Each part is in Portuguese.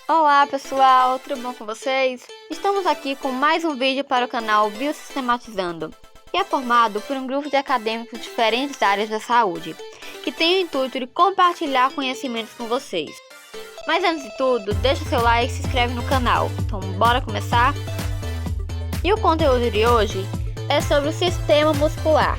Olá pessoal, tudo bom com vocês? Estamos aqui com mais um vídeo para o canal Biosistematizando, que é formado por um grupo de acadêmicos de diferentes áreas da saúde, que tem o intuito de compartilhar conhecimentos com vocês. Mas antes de tudo, deixa seu like e se inscreve no canal. Então bora começar? E o conteúdo de hoje é sobre o sistema muscular.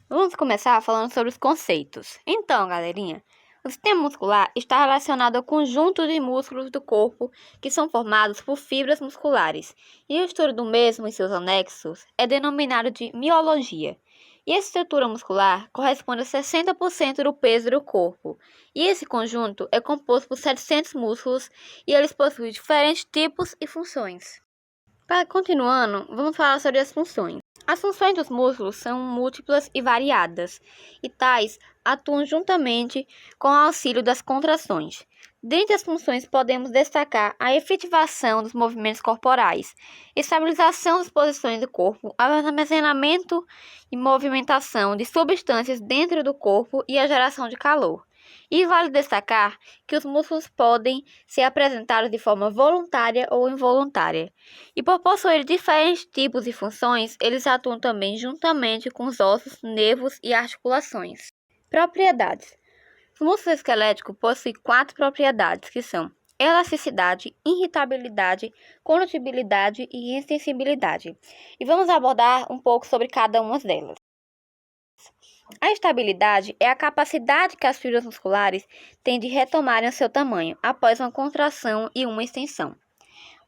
Vamos começar falando sobre os conceitos. Então, galerinha, o sistema muscular está relacionado ao conjunto de músculos do corpo que são formados por fibras musculares, e o estudo do mesmo e seus anexos é denominado de miologia. E essa estrutura muscular corresponde a 60% do peso do corpo, e esse conjunto é composto por 700 músculos e eles possuem diferentes tipos e funções. Continuando, vamos falar sobre as funções. As funções dos músculos são múltiplas e variadas, e tais atuam juntamente com o auxílio das contrações. Dentre as funções podemos destacar a efetivação dos movimentos corporais, estabilização das posições do corpo, armazenamento e movimentação de substâncias dentro do corpo e a geração de calor. E vale destacar que os músculos podem ser apresentados de forma voluntária ou involuntária. E por possuir diferentes tipos de funções, eles atuam também juntamente com os ossos, nervos e articulações. Propriedades. O músculo esquelético possui 4 propriedades, que são elasticidade, irritabilidade, condutibilidade e extensibilidade. E vamos abordar um pouco sobre cada uma delas. A estabilidade é a capacidade que as fibras musculares têm de retomarem o seu tamanho após uma contração e uma extensão.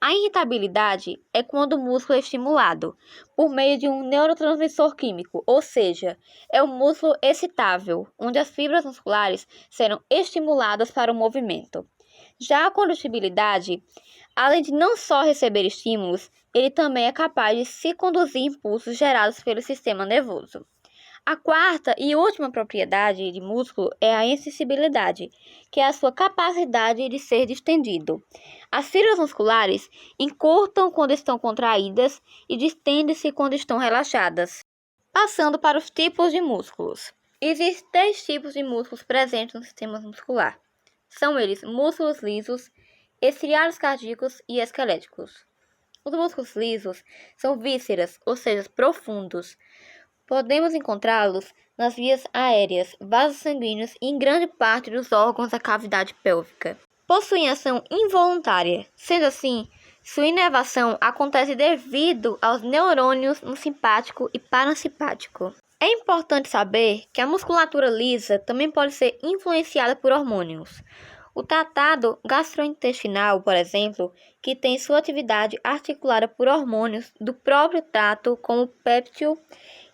A irritabilidade é quando o músculo é estimulado por meio de um neurotransmissor químico, ou seja, é um músculo excitável, onde as fibras musculares serão estimuladas para o movimento. Já a condutibilidade, além de não só receber estímulos, ele também é capaz de se conduzir impulsos gerados pelo sistema nervoso. A quarta e última propriedade de músculo é a extensibilidade, que é a sua capacidade de ser distendido. As fibras musculares encurtam quando estão contraídas e distendem-se quando estão relaxadas. Passando para os tipos de músculos. Existem 3 tipos de músculos presentes no sistema muscular. São eles músculos lisos, estriados cardíacos e esqueléticos. Os músculos lisos são vísceras, ou seja, profundos. Podemos encontrá-los nas vias aéreas, vasos sanguíneos e em grande parte dos órgãos da cavidade pélvica. Possuem ação involuntária, sendo assim, sua inervação acontece devido aos neurônios no simpático e parasimpático. É importante saber que a musculatura lisa também pode ser influenciada por hormônios. O tratado gastrointestinal, por exemplo, que tem sua atividade articulada por hormônios do próprio trato, como o péptide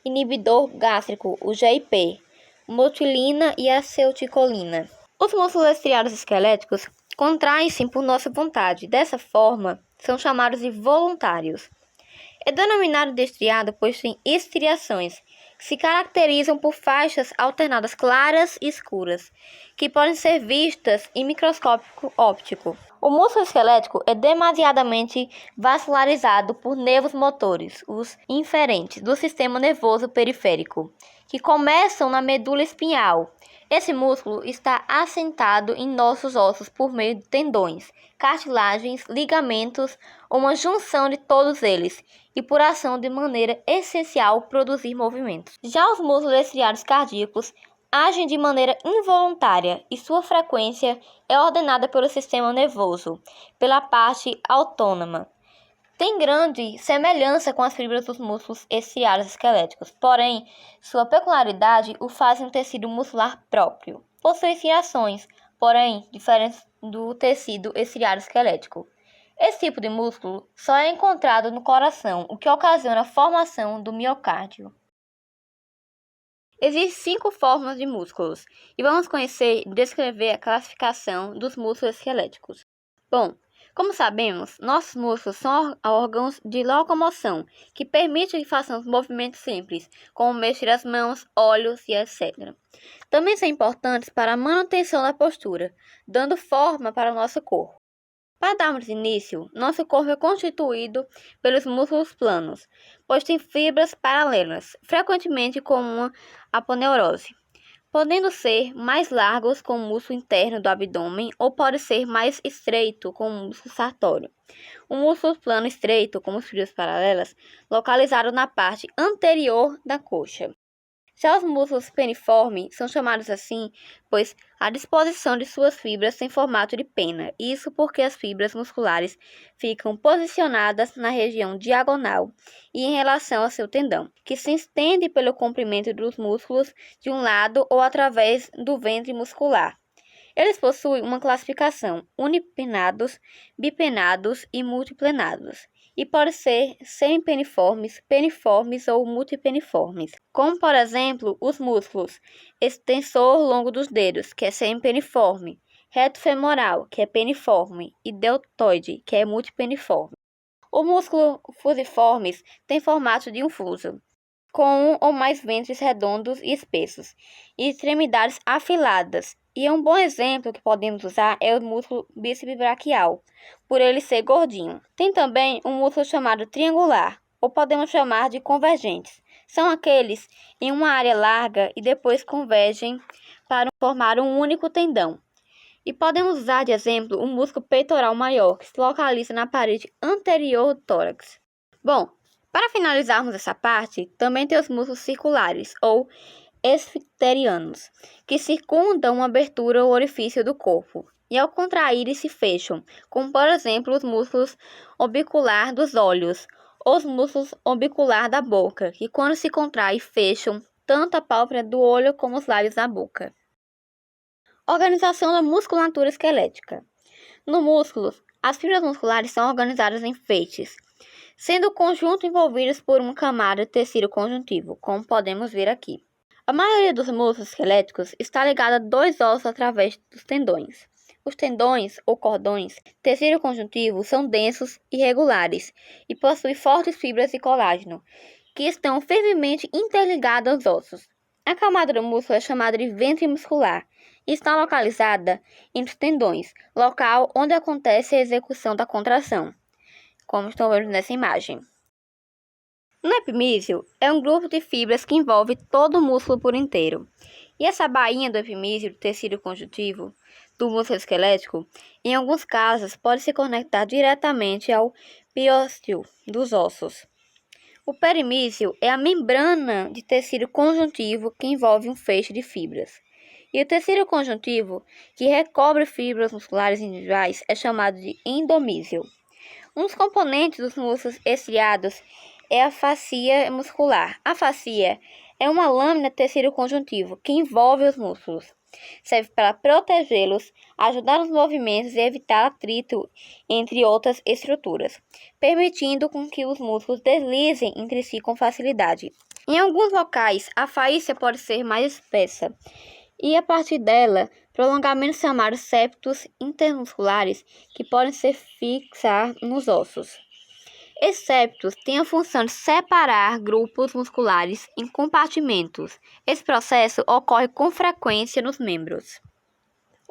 inibidor gástrico, o GIP, motilina e acetilcolina. Os músculos estriados esqueléticos contraem-se por nossa vontade. Dessa forma, são chamados de voluntários. É denominado de estriado pois tem estriações, que se caracterizam por faixas alternadas claras e escuras, que podem ser vistas em microscópio óptico. O músculo esquelético é demasiadamente vascularizado por nervos motores, os inferentes, do sistema nervoso periférico, que começam na medula espinhal. Esse músculo está assentado em nossos ossos por meio de tendões, cartilagens, ligamentos ou uma junção de todos eles, e por ação de maneira essencial produzir movimentos. Já os músculos estriados cardíacos agem de maneira involuntária e sua frequência é ordenada pelo sistema nervoso, pela parte autônoma. Tem grande semelhança com as fibras dos músculos estriados esqueléticos, porém, sua peculiaridade o faz um tecido muscular próprio. Possui estriações, porém, diferentes do tecido estriado esquelético. Esse tipo de músculo só é encontrado no coração, o que ocasiona a formação do miocárdio. Existem 5 formas de músculos, e vamos conhecer e descrever a classificação dos músculos esqueléticos. Bom, como sabemos, nossos músculos são órgãos de locomoção, que permitem que façamos movimentos simples, como mexer as mãos, olhos e etc. Também são importantes para a manutenção da postura, dando forma para o nosso corpo. Para darmos início, nosso corpo é constituído pelos músculos planos, pois tem fibras paralelas, frequentemente com uma aponeurose. podendo ser mais largos com o músculo interno do abdômen ou pode ser mais estreito com o músculo sartório. O músculo plano estreito, como os fibrilas paralelas, localizado na parte anterior da coxa. Já os músculos peniformes são chamados assim, pois a disposição de suas fibras tem formato de pena, isso porque as fibras musculares ficam posicionadas na região diagonal e em relação ao seu tendão, que se estende pelo comprimento dos músculos de um lado ou através do ventre muscular. Eles possuem uma classificação unipenados, bipenados e multiplenados, e podem ser semipeniformes, peniformes ou multipeniformes, como por exemplo os músculos extensor longo dos dedos, que é semipeniforme, reto femoral, que é peniforme, e deltoide, que é multipeniforme. O músculo fusiformes tem formato de um fuso, com um ou mais ventres redondos e espessos, e extremidades afiladas. E um bom exemplo que podemos usar é o músculo bíceps braquial, por ele ser gordinho. Tem também um músculo chamado triangular, ou podemos chamar de convergentes. São aqueles em uma área larga e depois convergem para formar um único tendão. E podemos usar de exemplo o músculo peitoral maior, que se localiza na parede anterior do tórax. Bom, para finalizarmos essa parte, também tem os músculos circulares, ou esfincterianos, que circundam uma abertura ou orifício do corpo, e ao contrair se fecham, como por exemplo os músculos orbicular dos olhos, ou os músculos orbicular da boca, que quando se contraem fecham tanto a pálpebra do olho como os lábios da boca. Organização da musculatura esquelética. No músculo, as fibras musculares são organizadas em feixes, sendo o conjunto envolvidos por uma camada de tecido conjuntivo, como podemos ver aqui. A maioria dos músculos esqueléticos está ligada a dois ossos através dos tendões. Os tendões, ou cordões, tecido conjuntivo, são densos e regulares e possuem fortes fibras de colágeno, que estão firmemente interligadas aos ossos. A camada do músculo é chamada de ventre muscular e está localizada entre os tendões, local onde acontece a execução da contração, como estão vendo nessa imagem. No epimísio, é um grupo de fibras que envolve todo o músculo por inteiro. E essa bainha do epimísio, do tecido conjuntivo, do músculo esquelético, em alguns casos, pode se conectar diretamente ao periósteo dos ossos. O perimísio é a membrana de tecido conjuntivo que envolve um feixe de fibras. E o tecido conjuntivo, que recobre fibras musculares individuais, é chamado de endomísio. Um dos componentes dos músculos estriados é a fascia muscular. A fascia é uma lâmina de tecido conjuntivo que envolve os músculos. Serve para protegê-los, ajudar nos movimentos e evitar atrito entre outras estruturas, permitindo com que os músculos deslizem entre si com facilidade. Em alguns locais, a fascia pode ser mais espessa e, a partir dela, prolongamentos chamados septos intermusculares que podem se fixar nos ossos. Esses septos têm a função de separar grupos musculares em compartimentos. Esse processo ocorre com frequência nos membros.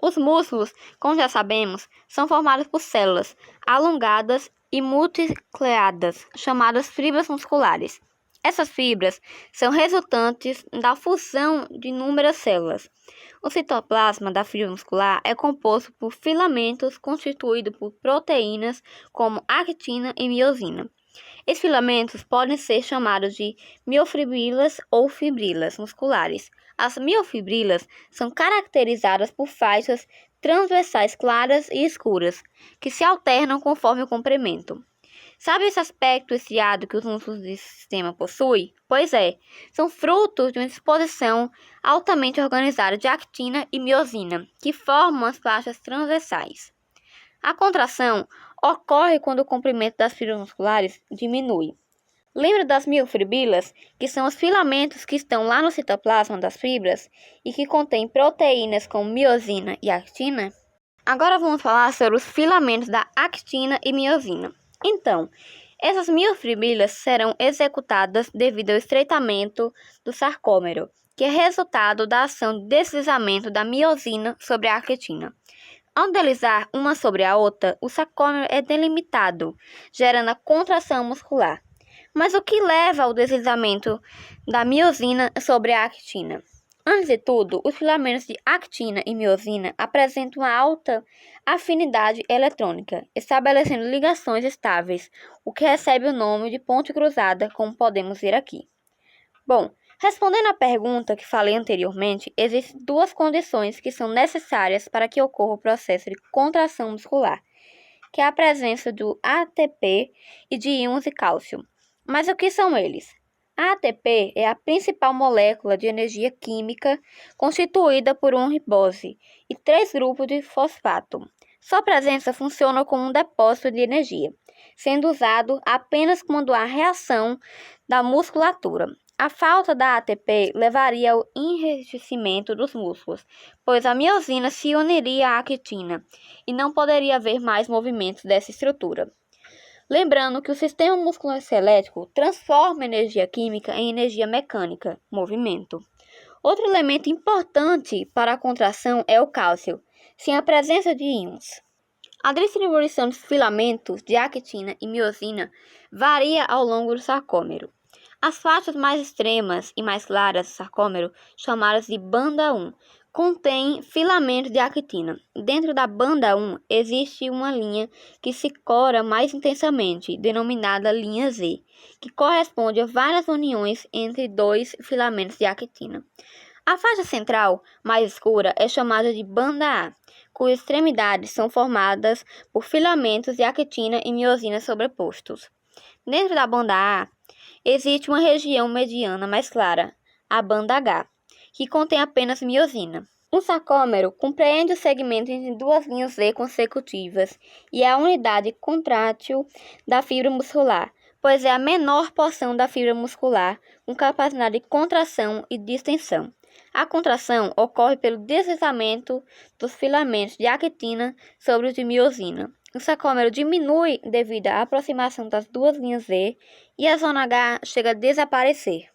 Os músculos, como já sabemos, são formados por células alongadas e multinucleadas, chamadas fibras musculares. Essas fibras são resultantes da fusão de inúmeras células. O citoplasma da fibra muscular é composto por filamentos constituídos por proteínas como actina e miosina. Esses filamentos podem ser chamados de miofibrilas ou fibrilas musculares. As miofibrilas são caracterizadas por faixas transversais claras e escuras, que se alternam conforme o comprimento. Sabe esse aspecto estriado que os músculos desse sistema possuem? Pois é, são frutos de uma disposição altamente organizada de actina e miosina, que formam as faixas transversais. A contração ocorre quando o comprimento das fibras musculares diminui. Lembra das miofibrilas, que são os filamentos que estão lá no citoplasma das fibras e que contêm proteínas como miosina e actina? Agora vamos falar sobre os filamentos da actina e miosina. Então, essas miofibrilas serão executadas devido ao estreitamento do sarcômero, que é resultado da ação de deslizamento da miosina sobre a actina. Ao deslizar uma sobre a outra, o sarcômero é delimitado, gerando a contração muscular. Mas o que leva ao deslizamento da miosina sobre a actina? Antes de tudo, os filamentos de actina e miosina apresentam uma alta afinidade eletrônica, estabelecendo ligações estáveis, o que recebe o nome de ponte cruzada, como podemos ver aqui. Bom, respondendo à pergunta que falei anteriormente, existem duas condições que são necessárias para que ocorra o processo de contração muscular, que é a presença do ATP e de íons de cálcio. Mas o que são eles? A ATP é a principal molécula de energia química constituída por uma ribose e 3 grupos de fosfato. Sua presença funciona como um depósito de energia, sendo usado apenas quando há reação da musculatura. A falta da ATP levaria ao enrijecimento dos músculos, pois a miosina se uniria à actina e não poderia haver mais movimentos dessa estrutura. Lembrando que o sistema musculoesquelético transforma energia química em energia mecânica, movimento. Outro elemento importante para a contração é o cálcio, sem a presença de íons. A distribuição dos filamentos de actina e miosina varia ao longo do sarcômero. As faixas mais extremas e mais claras do sarcômero, chamadas de banda 1, contém filamentos de actina. Dentro da banda 1 existe uma linha que se cora mais intensamente, denominada linha Z, que corresponde a várias uniões entre 2 filamentos de actina. A faixa central, mais escura, é chamada de banda A, cujas extremidades são formadas por filamentos de actina e miosina sobrepostos. Dentro da banda A, existe uma região mediana mais clara, a banda H, que contém apenas miosina. Um sarcômero compreende o segmento entre 2 linhas Z consecutivas e é a unidade contrátil da fibra muscular, pois é a menor porção da fibra muscular com capacidade de contração e distensão. A contração ocorre pelo deslizamento dos filamentos de actina sobre os de miosina. O sarcômero diminui devido à aproximação das 2 linhas Z e a zona H chega a desaparecer.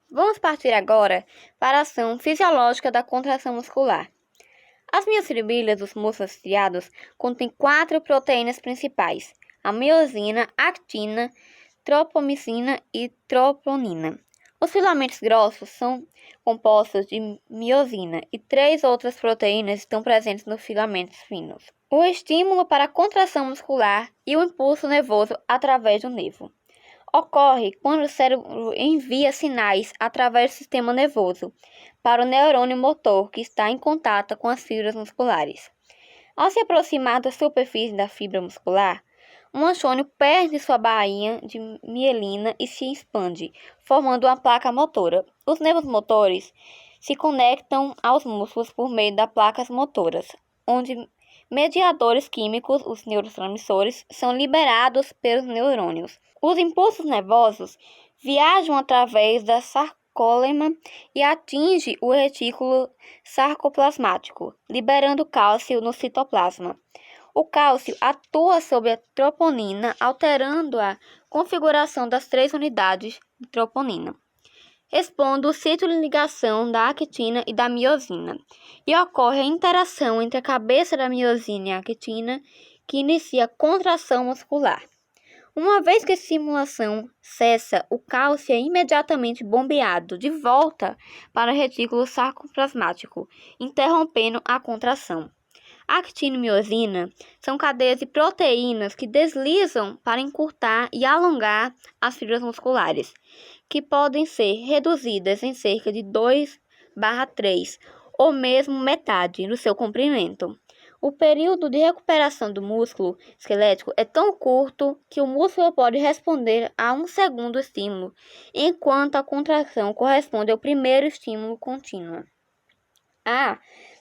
Vamos partir agora para a ação fisiológica da contração muscular. As miofibrilas dos músculos estriados contêm 4 proteínas principais: a miosina, actina, tropomicina e troponina. Os filamentos grossos são compostos de miosina e 3 outras proteínas estão presentes nos filamentos finos. O estímulo para a contração muscular e o impulso nervoso através do nervo ocorre quando o cérebro envia sinais através do sistema nervoso para o neurônio motor que está em contato com as fibras musculares. Ao se aproximar da superfície da fibra muscular, um axônio perde sua bainha de mielina e se expande, formando uma placa motora. Os nervos motores se conectam aos músculos por meio das placas motoras, onde mediadores químicos, os neurotransmissores, são liberados pelos neurônios. Os impulsos nervosos viajam através da sarcólema e atingem o retículo sarcoplasmático, liberando cálcio no citoplasma. O cálcio atua sobre a troponina, alterando a configuração das 3 unidades de troponina, expondo o sítio de ligação da actina e da miosina, e ocorre a interação entre a cabeça da miosina e a actina, que inicia a contração muscular. Uma vez que a estimulação cessa, o cálcio é imediatamente bombeado de volta para o retículo sarcoplasmático, interrompendo a contração. Actina e miosina são cadeias de proteínas que deslizam para encurtar e alongar as fibras musculares, que podem ser reduzidas em cerca de 2/3 ou mesmo metade do seu comprimento. O período de recuperação do músculo esquelético é tão curto que o músculo pode responder a um segundo estímulo, enquanto a contração corresponde ao primeiro estímulo contínuo.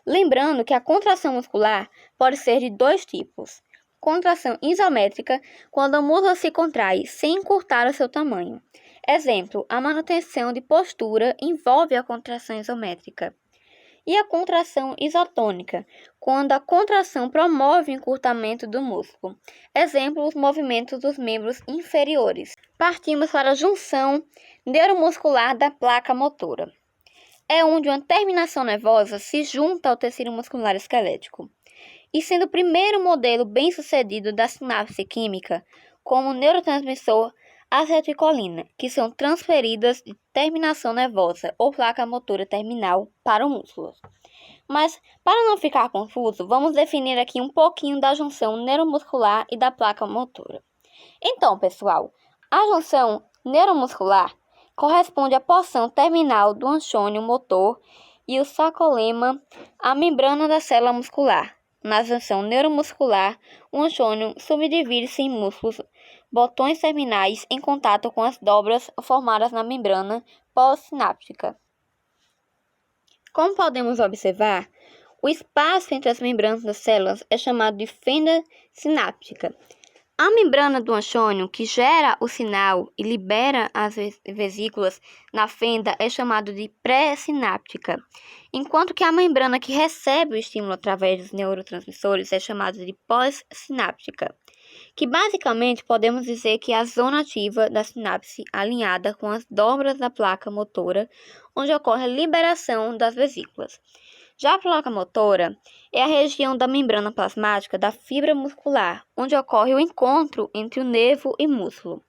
Lembrando que a contração muscular pode ser de 2 tipos. Contração isométrica, quando o músculo se contrai sem encurtar o seu tamanho. Exemplo, a manutenção de postura envolve a contração isométrica. E a contração isotônica, quando a contração promove o encurtamento do músculo. Exemplo, os movimentos dos membros inferiores. Partimos para a junção neuromuscular da placa motora. É onde uma terminação nervosa se junta ao tecido muscular esquelético. E sendo o primeiro modelo bem-sucedido da sinapse química como neurotransmissor, acetilcolina, que são transferidas de terminação nervosa ou placa motora terminal para o músculo. Mas, para não ficar confuso, vamos definir aqui um pouquinho da junção neuromuscular e da placa motora. Então, pessoal, a junção neuromuscular corresponde à porção terminal do axônio motor e o sarcolema, a membrana da célula muscular. Na junção neuromuscular, o axônio subdivide-se em músculos, botões terminais em contato com as dobras formadas na membrana pós-sináptica. Como podemos observar, o espaço entre as membranas das células é chamado de fenda sináptica. A membrana do axônio, que gera o sinal e libera as vesículas na fenda, é chamada de pré-sináptica, enquanto que a membrana que recebe o estímulo através dos neurotransmissores é chamada de pós-sináptica, que basicamente podemos dizer que é a zona ativa da sinapse alinhada com as dobras da placa motora, onde ocorre a liberação das vesículas. Já a placa motora é a região da membrana plasmática da fibra muscular, onde ocorre o encontro entre o nervo e músculo.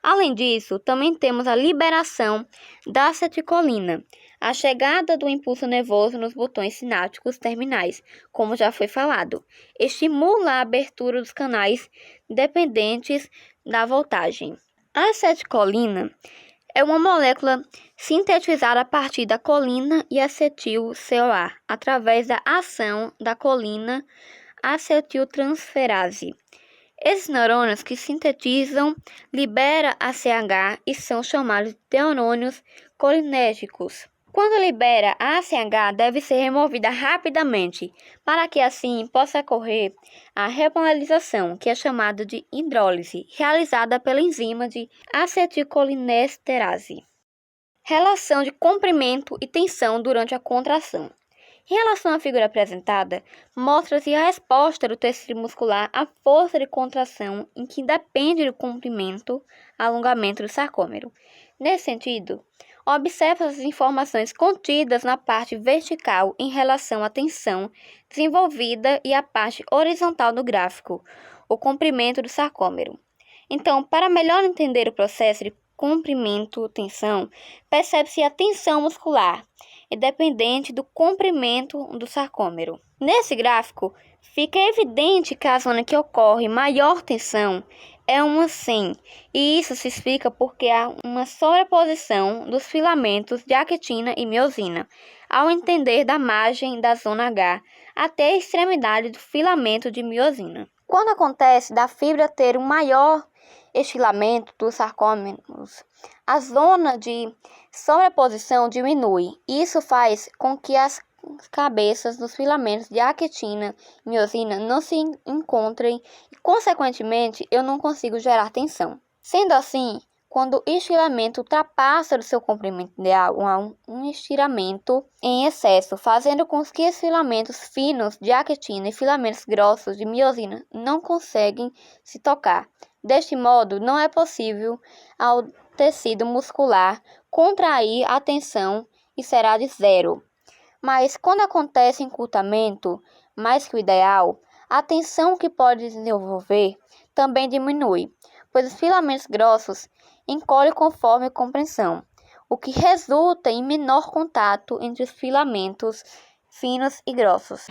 Além disso, também temos a liberação da acetilcolina, a chegada do impulso nervoso nos botões sinápticos terminais, como já foi falado, estimula a abertura dos canais dependentes da voltagem. A acetilcolina é uma molécula sintetizada a partir da colina e acetil-CoA, através da ação da colina acetiltransferase. Esses neurônios que sintetizam liberam ACH e são chamados de neurônios colinérgicos. Quando libera a ACH, deve ser removida rapidamente, para que assim possa ocorrer a repolarização, que é chamada de hidrólise, realizada pela enzima de acetilcolinesterase. Relação de comprimento e tensão durante a contração. Em relação à figura apresentada, mostra-se a resposta do tecido muscular à força de contração em que depende do comprimento, alongamento do sarcômero. Nesse sentido, observe as informações contidas na parte vertical em relação à tensão desenvolvida e à parte horizontal do gráfico, o comprimento do sarcômero. Então, para melhor entender o processo de comprimento-tensão, percebe-se a tensão muscular é dependente do comprimento do sarcômero. Nesse gráfico, fica evidente que a zona que ocorre maior tensão é uma 100, e isso se explica porque há uma sobreposição dos filamentos de actina e miosina, ao entender da margem da zona H até a extremidade do filamento de miosina. Quando acontece da fibra ter um maior estilamento dos sarcômeros, a zona de sobreposição diminui. Isso faz com que as cabeças dos filamentos de actina e miosina não se encontrem e, consequentemente, eu não consigo gerar tensão. Sendo assim, quando o estiramento ultrapassa do seu comprimento ideal, há um estiramento em excesso, fazendo com que os filamentos finos de actina e filamentos grossos de miosina não conseguem se tocar. Deste modo, não é possível ao tecido muscular contrair a tensão e será de zero. Mas quando acontece encurtamento, mais que o ideal, a tensão que pode desenvolver também diminui, pois os filamentos grossos encolhem conforme a compressão, o que resulta em menor contato entre os filamentos finos e grossos.